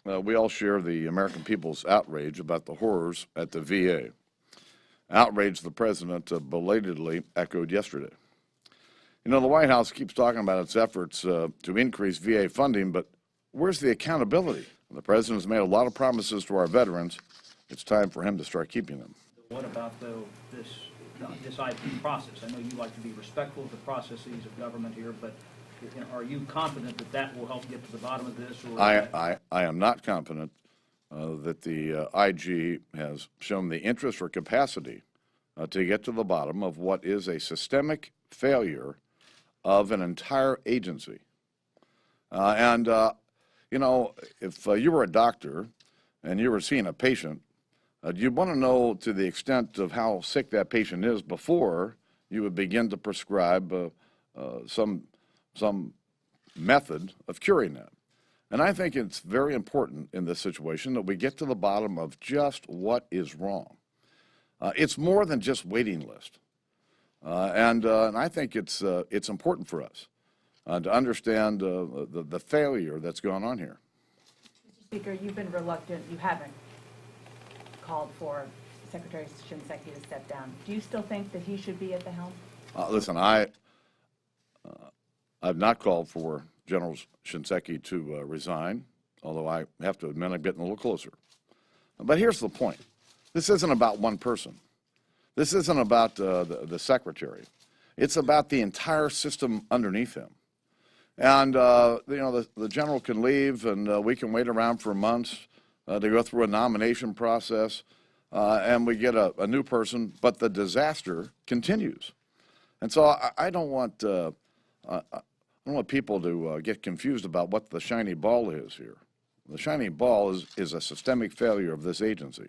we all share the American people's outrage about the horrors at the VA. Outrage the president belatedly echoed yesterday. You know, the White House keeps talking about its efforts to increase VA funding, but where's the accountability? The president has made a lot of promises to our veterans. It's time for him to start keeping them. What about, though, this IP process? I know you like to be respectful of the processes of government here, but are you confident that that will help get to the bottom of this? Or I am not confident that the IG has shown the interest or capacity to get to the bottom of what is a systemic failure of an entire agency. You know, if you were a doctor and you were seeing a patient, you'd want to know to the extent of how sick that patient is before you would begin to prescribe some method of curing that. And I think it's very important in this situation that we get to the bottom of just what is wrong. It's more than just waiting list. And I think it's important for us to understand the failure that's gone on here. Mr. Speaker, you've been reluctant. You haven't called for Secretary Shinseki to step down. Do you still think that he should be at the helm? Listen, I've not called for General Shinseki to resign, although I have to admit I'm getting a little closer. But here's the point. This isn't about one person. This isn't about the secretary. It's about the entire system underneath him. And, you know, the general can leave, and we can wait around for months to go through a nomination process, and we get a new person, but the disaster continues. And so I don't want people to get confused about what the shiny ball is here. The shiny ball is a systemic failure of this agency.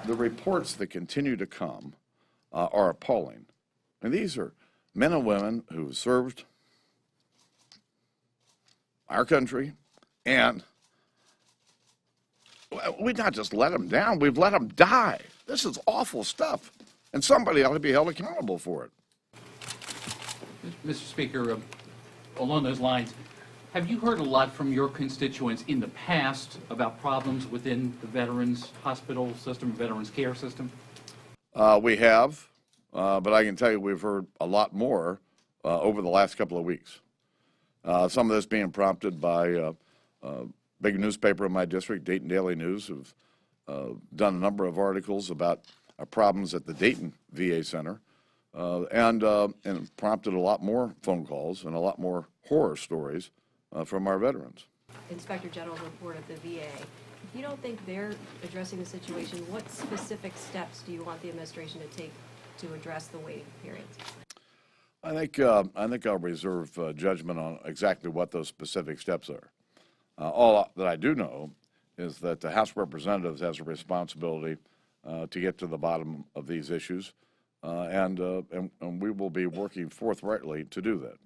The reports that continue to come are appalling. And these are men and women who have served our country, and we've not just let them down, we've let them die. This is awful stuff, and somebody ought to be held accountable for it. Mr. Speaker, along those lines, have you heard a lot from your constituents in the past about problems within the veterans hospital system, veterans care system? We have, but I can tell you we've heard a lot more over the last couple of weeks. Some of this being prompted by a big newspaper in my district, Dayton Daily News, who've done a number of articles about problems at the Dayton VA Center, and prompted a lot more phone calls and a lot more horror stories from our veterans. Inspector General's report at the VA. If you don't think they're addressing the situation, what specific steps do you want the administration to take to address the waiting periods? I think I'll reserve judgment on exactly what those specific steps are. All that I do know is that the House of Representatives has a responsibility to get to the bottom of these issues, and we will be working forthrightly to do that.